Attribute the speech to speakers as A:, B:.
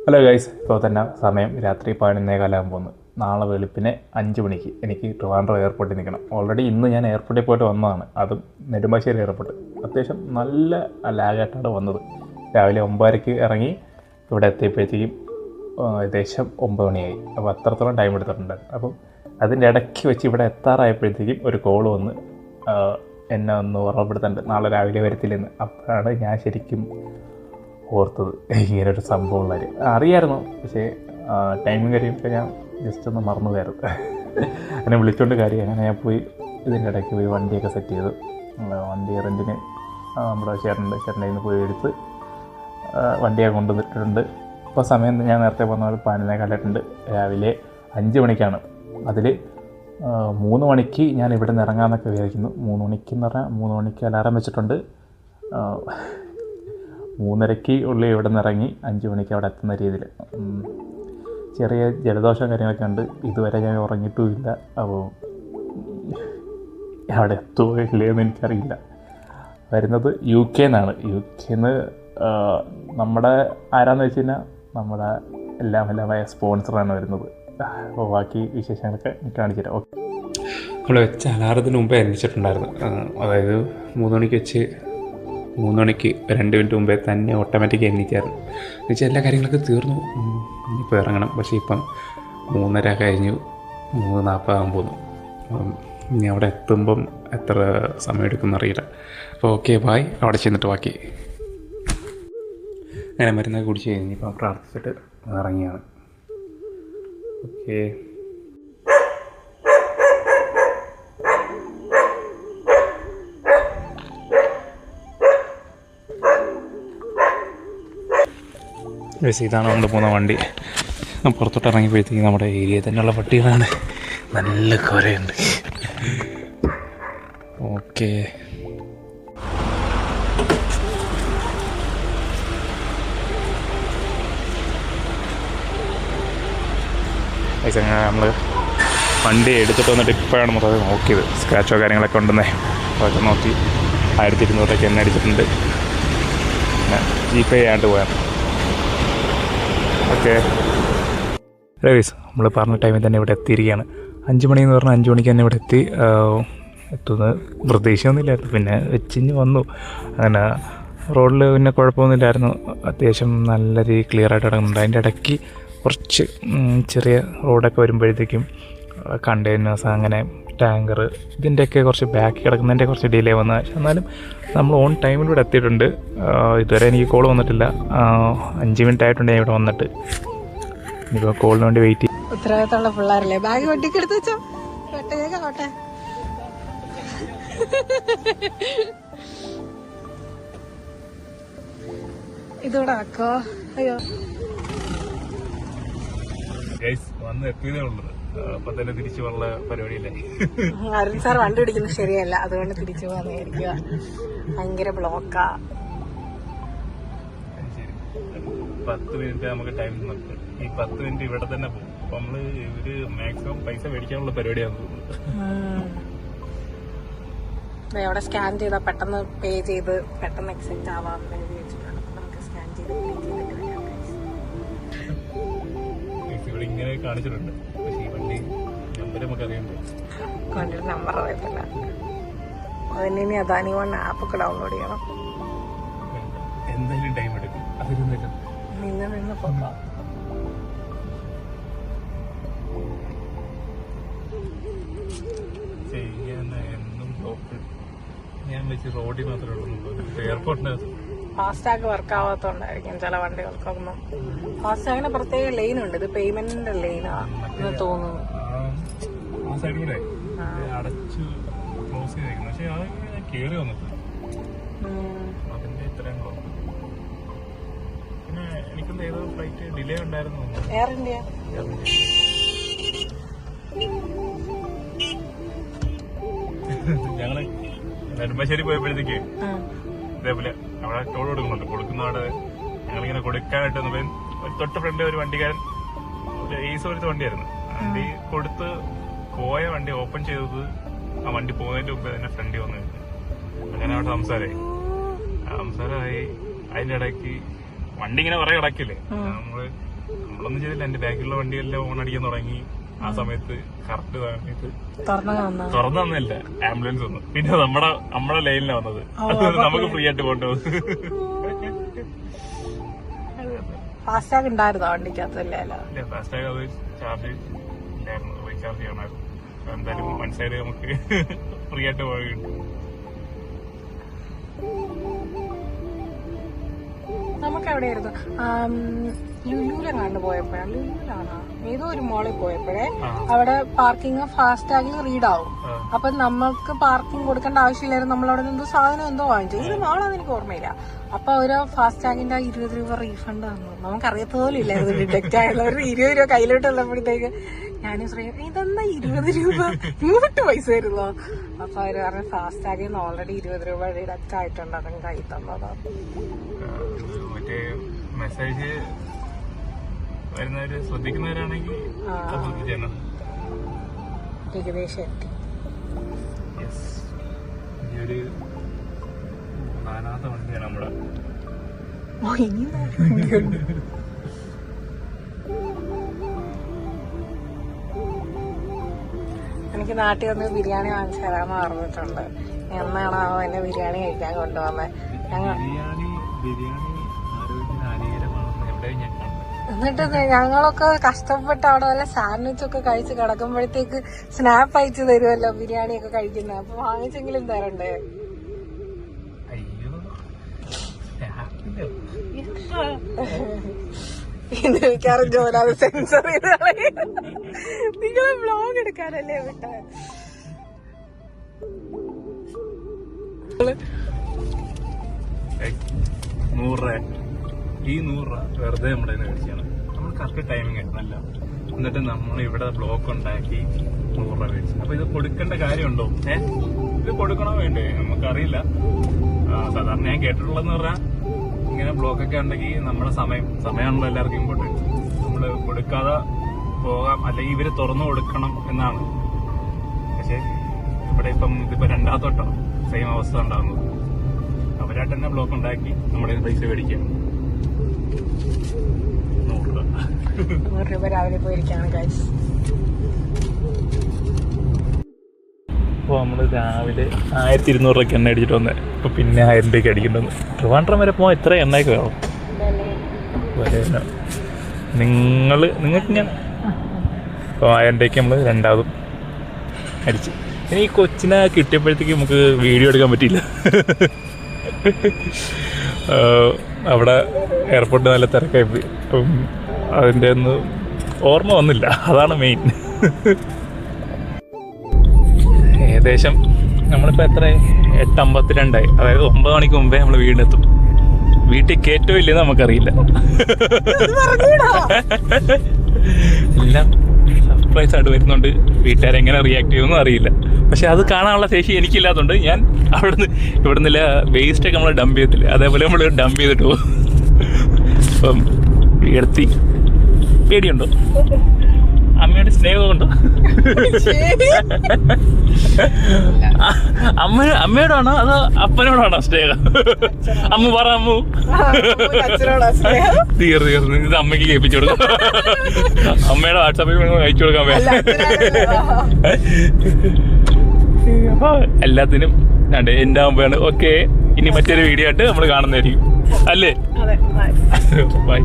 A: Hello guys, ഇപ്പോൾ തന്നെ സമയം രാത്രി 11:15 പോകുന്നു. നാളെ വെളുപ്പിനെ 5 മണിക്ക് എനിക്ക് ട്രിവാൻഡ്രം എയർപോർട്ടിൽ നിൽക്കണം. ഓൾറെഡി ഇന്ന് ഞാൻ എയർപോർട്ടിൽ പോയിട്ട് വന്നതാണ്, അതും നെടുമ്പാശ്ശേരി എയർപോർട്ട്. അത്യാവശ്യം നല്ല ലാഗായിട്ടാണ് വന്നത്. രാവിലെ 9:30 ഇറങ്ങി ഇവിടെ എത്തിയപ്പോഴത്തേക്കും ഏകദേശം 9 മണിയായി. അപ്പോൾ അത്രത്തോളം ടൈം എടുത്തിട്ടുണ്ടായിരുന്നു. അപ്പം അതിൻ്റെ ഇടയ്ക്ക് വെച്ച് ഇവിടെ എത്താറായപ്പോഴത്തേക്കും ഒരു കോൾ വന്ന് എന്നെ ഒന്ന് ഓർമ്മപ്പെടുത്തേണ്ടത് നാളെ രാവിലെ വരത്തില്ലെന്ന്. അപ്പോഴാണ് ഞാൻ ശരിക്കും ഓർത്തത് ഇങ്ങനൊരു സംഭവം അറിയായിരുന്നു, പക്ഷേ ടൈമും കാര്യമൊക്കെ ഞാൻ ജസ്റ്റ് ഒന്ന് മറന്നു പോയായിരുന്നു. എന്നെ വിളിച്ചുകൊണ്ട് കാര്യം. അങ്ങനെ ഞാൻ പോയി ഇതിൻ്റെ ഇടയ്ക്ക് പോയി വണ്ടിയൊക്കെ സെറ്റ് ചെയ്തു. വണ്ടി റെൻറ്റിന് നമ്മുടെ ചേട്ടൻ്റെ കയ്യിൽ നിന്ന് പോയി എടുത്ത് വണ്ടിയൊക്കെ കൊണ്ടുവന്നിട്ടുണ്ട്. ഇപ്പോൾ സമയം ഞാൻ നേരത്തെ പറഞ്ഞ പോലെ 11:15 രാവിലെ 5 മണിക്കാണ്. അതിൽ 3 മണിക്ക് ഞാൻ ഇവിടെ നിന്ന് ഇറങ്ങാമെന്നൊക്കെ വിചാരിക്കുന്നു. 3 മണിക്കെന്ന് പറഞ്ഞാൽ 3 മണിക്ക് അലാറം വെച്ചിട്ടുണ്ട്. 3:30 ഉള്ളിൽ ഇവിടെ നിന്ന് ഇറങ്ങി 5 മണിക്ക് അവിടെ എത്തുന്ന രീതിയിൽ. ചെറിയ ജലദോഷം കാര്യങ്ങളൊക്കെ ഉണ്ട്. ഇതുവരെ ഞാൻ ഉറങ്ങിയിട്ടുമില്ല. അപ്പോൾ അവിടെ എത്തുമോ ഇല്ലയെന്ന് എനിക്കറിയില്ല. വരുന്നത് UK നിന്നാണ്. UK നിന്ന് നമ്മുടെ ആരാന്ന് വെച്ച് കഴിഞ്ഞാൽ നമ്മുടെ എല്ലാമായ സ്പോൺസറാണ് വരുന്നത്. അപ്പോൾ ബാക്കി വിശേഷങ്ങളൊക്കെ എനിക്ക് കാണിച്ചു തരാം. ഓക്കെ, നമ്മൾ വെച്ച അലാറത്തിന് മുമ്പേ എണീച്ചിട്ടുണ്ടായിരുന്നു. അതായത് 3 മണിക്ക് വെച്ച് 3 മണിക്ക് 2 മിനിറ്റ് മുമ്പേ തന്നെ ഓട്ടോമാറ്റിക് എണീറ്റായിരുന്നു. എന്നുവെച്ചാൽ എല്ലാ കാര്യങ്ങളൊക്കെ തീർന്നു, ഇപ്പോൾ ഇറങ്ങണം. പക്ഷേ ഇപ്പം 3:30 കഴിഞ്ഞു, 3:40 പോകുന്നു. ഇനി അവിടെ എത്തുമ്പം എത്ര സമയം എടുക്കുമെന്ന് അറിയില്ല. അപ്പോൾ ഓക്കെ, ബായ്. അവിടെ ചെന്നിട്ട് ബാക്കി അങ്ങനെ മരുന്നൊക്കെ കുടിച്ച് കഴിഞ്ഞിപ്പം പ്രാർത്ഥിച്ചിട്ട് ഇറങ്ങിയാണ്. ഓക്കെ, ഇതാണ് കൊണ്ട് പോകുന്ന വണ്ടി. പുറത്തോട്ട് ഇറങ്ങിയപ്പോഴത്തേക്ക് നമ്മുടെ ഏരിയയിൽ തന്നെയുള്ള പട്ടികളാണ്. നല്ല കുരയുണ്ട്. ഓക്കെ, നമ്മൾ വണ്ടി എടുത്തിട്ട് വന്നിട്ട് ഇപ്പോഴാണ് മൊത്തം നോക്കിയത്. സ്ക്രാച്ചോ കാര്യങ്ങളൊക്കെ ഉണ്ടെന്നേ അതൊക്കെ നോക്കി 1200 എണ്ണ അടിച്ചിട്ടുണ്ട്. പിന്നെ GPay ചെയ്യാണ്ട് പോയാൽ. ഓക്കെ രവീസ്, നമ്മൾ പറഞ്ഞ ടൈമിൽ തന്നെ ഇവിടെ എത്തിയിരിക്കുകയാണ്. 5 മണിയെന്ന് പറഞ്ഞാൽ 5 മണിക്ക് തന്നെ ഇവിടെ എത്തുന്നത് പ്രതീക്ഷയൊന്നുമില്ലായിരുന്നു. പിന്നെ വെച്ചിഞ്ഞ് വന്നു. അങ്ങനെ റോഡിൽ പിന്നെ കുഴപ്പമൊന്നുമില്ലായിരുന്നു. അത്യാവശ്യം നല്ല രീതിയിൽ ക്ലിയർ ആയിട്ട് കിടക്കുന്നുണ്ട്. അതിൻ്റെ ഇടയ്ക്ക് കുറച്ച് ചെറിയ റോഡൊക്കെ വരുമ്പോഴത്തേക്കും കണ്ടെയ്നേഴ്സ് അങ്ങനെ ടാങ്കർ ഇതിൻ്റെയൊക്കെ കുറച്ച് ബാക്കി കിടക്കുന്നതിൻ്റെ കുറച്ച് ഡിലേ വന്നു. എന്നാലും നമ്മൾ ഓൺ ടൈമിലൂടെ എത്തിയിട്ടുണ്ട്. ഇതുവരെ എനിക്ക് കോൾ വന്നിട്ടില്ല. 5 മിനിറ്റ് ആയിട്ടുണ്ട് ഞാൻ ഇവിടെ വന്നിട്ട്. ഇനിയിപ്പോൾ കോളിന് വേണ്ടി വെയിറ്റ് ചെയ്യും.
B: ഉത്തരവാദിത്തമുള്ള പിള്ളേരല്ലേ. ബാഗ് വണ്ടിക്ക് എടുത്ത് വെച്ചോ. കോട്ടെ ഇതൂടെ ആക്കോ. അയ്യോ,
A: വന്ന് എത്തിയതേ ഉള്ളത്. അപ്പൊ തന്നെ തിരിച്ചു പോകാനുള്ള പരിപാടിയില്ലേ.
B: അരുൺ സാർ വണ്ടി പിടിക്കുന്നത് ശരിയല്ല, അതുകൊണ്ട് തിരിച്ചു പോകാന്ന് വിചാരിക്കുക. ഭയങ്കര ബ്ലോക്കാ.
A: 10 മിനിറ്റ് നമുക്ക് ടൈം തന്നിട്ട് ഈ 10 മിനിറ്റ് ഇവിടെ തന്നെ പോകും. അപ്പൊ നമ്മള് ഇവര് മാക്സിമം പൈസ മേടിക്കാനുള്ള പരിപാടിയാണ് തോന്നുന്നത്.
B: അവിടെ സ്കാൻ ചെയ്താൽ പെട്ടെന്ന് പേ ചെയ്ത് പെട്ടെന്ന് എക്സെപ്റ്റ് ആവാം വെച്ചിട്ടുണ്ട്. നമുക്ക് സ്കാൻ ചെയ്ത്
A: ഇവിടെ ഇങ്ങനെ കാണിച്ചിട്ടുണ്ട്. പക്ഷെ ഈ വണ്ടി നമ്പർ നമുക്ക് അറിയണ്ടേ.
B: വണ്ടിയുടെ നമ്പർ അറിയത്തില്ല. അതിന് ഇനി അദാനി വൺ ആപ്പൊക്കെ ഡൗൺലോഡ് ചെയ്യണം.
A: എന്തായാലും ടൈം എടുക്കും.
B: നിന്ന് പോകാം.
A: ഞാൻ വെച്ച് റോഡിൽ മാത്രമേ ഉള്ളൂ. എയർപോർട്ടിനകത്ത്
B: ഫാസ്ടാഗ് വർക്ക് ആവാത്തോണ്ടായിരിക്കും ചില വണ്ടികൾക്കൊന്നും. ഫാസ്ടാഗിന് പ്രത്യേക ലൈൻ ഉണ്ട്. ഇത് പേയ്മെന്റിന്റെ ലൈനാന്ന് തോന്നുന്നു.
A: ആ സൈഡിലൂടെ അടച്ചു ക്ലോസ് ചെയ്തേക്കുന്നു. പക്ഷെ അത് കയറി വന്നിട്ട് അതിന്റെ ഇത്രയും പിന്നെ എനിക്കൊന്ന് ഏതോ ഫ്ലൈറ്റ് ഡിലേ ഉണ്ടായിരുന്നു.
B: Air India.
A: ഞങ്ങള് നെടുമ്പാശ്ശേരി പോയപ്പോഴത്തേക്ക് ഇതേപോലെ അവിടെ ടോൾ കൊടുക്കുന്ന അവിടെ ഞങ്ങളിങ്ങനെ കൊടുക്കാനായിട്ട് വന്നപ്പോൾ തൊട്ട് ഫ്രണ്ട് ഒരു വണ്ടിക്കാരൻ പോലത്തെ വണ്ടിയായിരുന്നു. വണ്ടി കൊടുത്ത് പോയ വണ്ടി ഓപ്പൺ ചെയ്തത് ആ വണ്ടി പോകുന്നതിന്റെ മുമ്പേ തന്നെ ഫ്രണ്ടിൽ വന്നു. അങ്ങനെ അവിടെ സംസാരമായി. അതിന്റെ ഇടയ്ക്ക് വണ്ടി ഇങ്ങനെ കുറെ കിടക്കില്ലേ, നമ്മള് നമ്മളൊന്നും ചെയ്തില്ല. എന്റെ ബാക്കിലുള്ള വണ്ടിയെല്ലാം ഓൺ അടിക്കാൻ തുടങ്ങി. ആ സമയത്ത് കറക്റ്റ് സമയത്ത് തുറന്നു തന്നില്ല ആംബുലൻസ് ഒന്നും. പിന്നെ നമ്മുടെ ലൈനിലാണ് വന്നത്. അത് നമുക്ക് ഫ്രീ ആയിട്ട് കൊണ്ടുപോകും.
B: ഫാസ്റ്റാഗ് ഉണ്ടായിരുന്നോ വണ്ടിക്കകത്തല്ലേ?
A: ഫാസ്റ്റാഗ് അത് ചാർജ് ഇല്ലായിരുന്നു, റീചാർജ് ചെയ്യണമായിരുന്നു. എന്തായാലും വൺ സൈഡ് നമുക്ക് ഫ്രീ ആയിട്ട് പോയിട്ട്.
B: നമുക്ക് എവിടെയായിരുന്നു? ലുലുലെങ്ങാണ്ട് പോയപ്പോഴാണ്, ലുലുലാണോ ഏതോ ഒരു മോളിൽ പോയപ്പോഴേ അവിടെ പാർക്കിംഗ് ഫാസ്റ്റാഗിൽ റീഡ് ആവും. അപ്പൊ നമുക്ക് പാർക്കിംഗ് കൊടുക്കേണ്ട ആവശ്യമില്ലായിരുന്നു. നമ്മളവിടെ എന്തോ സാധനം എന്തോ വാങ്ങിച്ചു. ഇത് മോളാന്ന് എനിക്ക് ഓർമ്മയില്ല. അപ്പൊ ഒരു ഫാസ്റ്റാഗിന്റെ 20 രൂപ റീഫണ്ട് തന്നു. നമുക്കറിയത്ത പോലും ഇല്ലായിരുന്നു ഡിറ്റക്ട് ആയുള്ള. ഒരു 20 രൂപ കയ്യിലോട്ട് വന്നപ്പോഴത്തേക്ക് ഞാനും ശ്രീ ഇതെന്താ 20 രൂപ ഇങ്ങോട്ട് പൈസ വരുന്നോ? അപ്പൊ അവര് പറഞ്ഞ ഫാസ്റ്റാഗിൽ നിന്ന് ഓൾറെഡി 20 രൂപ ഡിഡക്ട് ആയിട്ടുണ്ട്, അതും കൈ തന്നതാ.
A: മറ്റേ മെസ്സേജ് വരുന്നവര് ശ്രദ്ധിക്കുന്നവരാണെങ്കിൽ
B: ഏകദേശം എത്തി.
A: ഈ ഒരു 4ാമത്തെ വണ്ടിയാണ് നമ്മുടെ.
B: ഇനി വണ്ടിയുണ്ട്. എനിക്ക് നാട്ടിൽ വന്ന് ബിരിയാണി വാങ്ങിച്ചു തരാമെന്ന് പറഞ്ഞിട്ടുണ്ട്. എന്നാണോ എന്നെ ബിരിയാണി കഴിക്കാൻ കൊണ്ടുവന്നത്? എന്നിട്ട് ഞങ്ങളൊക്കെ കഷ്ടപ്പെട്ട് അവിടെ വല്ല സാൻഡ്വിച്ച് ഒക്കെ കഴിച്ച് കിടക്കുമ്പോഴത്തേക്ക് സ്നാപ്പ് അയച്ചു തരുമല്ലോ ബിരിയാണി ഒക്കെ കഴിക്കുന്നത്. അപ്പൊ വാങ്ങിച്ചെങ്കിലും തരണ്ടേ? ഇത് മിക്കാറും ജോലി സെൻസർ ചെയ്ത് നിങ്ങളെ വ്ലോഗ് എടുക്കാനല്ലേ വിട്ടേ?
A: 100 രൂപ. ഈ 100 രൂപ വെറുതെ നമ്മുടെ മേടിച്ചാണ്. നമ്മൾ കറക്റ്റ് ടൈമിങ് ആയിരുന്നല്ല. എന്നിട്ട് നമ്മൾ ഇവിടെ ബ്ലോക്ക് ഉണ്ടാക്കി 100 രൂപ മേടിച്ചു. അപ്പൊ ഇത് കൊടുക്കേണ്ട കാര്യമുണ്ടോ? ഇത് കൊടുക്കണോ വേണ്ടേ? നമുക്കറിയില്ല. സാധാരണ ഞാൻ കേട്ടിട്ടുള്ളതെന്ന് പറഞ്ഞാൽ ഇങ്ങനെ ബ്ലോക്കൊക്കെ ഉണ്ടെങ്കിൽ നമ്മുടെ സമയമാണല്ലോ എല്ലാവർക്കും ഇമ്പോർട്ടൻറ്റ്. നമ്മള് കൊടുക്കാതെ പോകാം, അല്ലെങ്കിൽ ഇവര് തുറന്നു കൊടുക്കണം എന്നാണ്. പക്ഷെ ഇവിടെ ഇതിപ്പോ 2ാമത്തോട്ടോ സെയിം അവസ്ഥ ഉണ്ടാകുന്നത്. അവരായിട്ട് തന്നെ ബ്ലോക്ക് ഉണ്ടാക്കി നമ്മുടെ പൈസ മേടിക്കാം.
B: 100 രൂപ രാവിലെ പോയിരിക്കാണ് ഗൈസ്.
A: അപ്പോൾ നമ്മൾ രാവിലെ 1200 രൂപയ്ക്ക് എണ്ണ അടിച്ചിട്ട് വന്നത്. ഇപ്പോൾ പിന്നെ 1000 രൂപയ്ക്ക് അടിക്കേണ്ടത്. ട്രിവാൻഡ്രം വരെ പോകാൻ എത്ര എണ്ണയൊക്കെ വേണം? നിങ്ങൾക്ക് ഞാൻ അപ്പോൾ 1000 രൂപയ്ക്ക് നമ്മൾ 2ാമതും അടിച്ച്. ഇനി ഈ കൊച്ചിനെ കിട്ടിയപ്പോഴത്തേക്ക് നമുക്ക് വീഡിയോ എടുക്കാൻ പറ്റിയില്ല. അവിടെ എയർപോർട്ട് നല്ല തിരക്കായി പോയി. അപ്പം അതിൻ്റെ ഒന്നും ഓർമ്മ വന്നില്ല. അതാണ് മെയിൻ. ഏകദേശം നമ്മളിപ്പോൾ എത്ര 8:52 അതായത് 9 മണിക്ക് മുമ്പേ നമ്മൾ വീടിനെത്തും. വീട്ടിൽ കയറ്റവും ഇല്ലെന്ന് നമുക്കറിയില്ല. എല്ലാം സർപ്രൈസ് ആയിട്ട് വരുന്നുണ്ട്. വീട്ടുകാരെങ്ങനെ റിയാക്ട് ചെയ്യുമെന്നും അറിയില്ല. പക്ഷെ അത് കാണാനുള്ള ശേഷി എനിക്കില്ലാത്തതുകൊണ്ട് ഞാൻ ഇവിടുന്ന് വേസ്റ്റൊക്കെ നമ്മൾ ഡംപ് ചെയ്യത്തില്ല, അതേപോലെ നമ്മൾ ഡംപ് ചെയ്തിട്ട് പോകും. അപ്പം വീടെത്തി. പേടിയുണ്ടോ? അമ്മയുടെ സ്നേഹമുണ്ടോ? അമ്മയോടാണോ അതോ അപ്പനോടാണോ സ്നേഹം? അമ്മ പറ. അമ്മു തീർന്നു. ഇത് അമ്മയ്ക്ക് കേൾപ്പിച്ചു കൊടുക്കാം. അമ്മയുടെ വാട്സാപ്പിൽ അയച്ചു കൊടുക്കാൻ വേണ്ട. അപ്പൊ എല്ലാത്തിനും എൻ്റെ ആകുമ്പോഴാണ് ഓക്കെ. ഇനി മറ്റൊരു വീഡിയോ ആയിട്ട് നമ്മൾ കാണുന്നതായിരിക്കും അല്ലേ? ബൈ.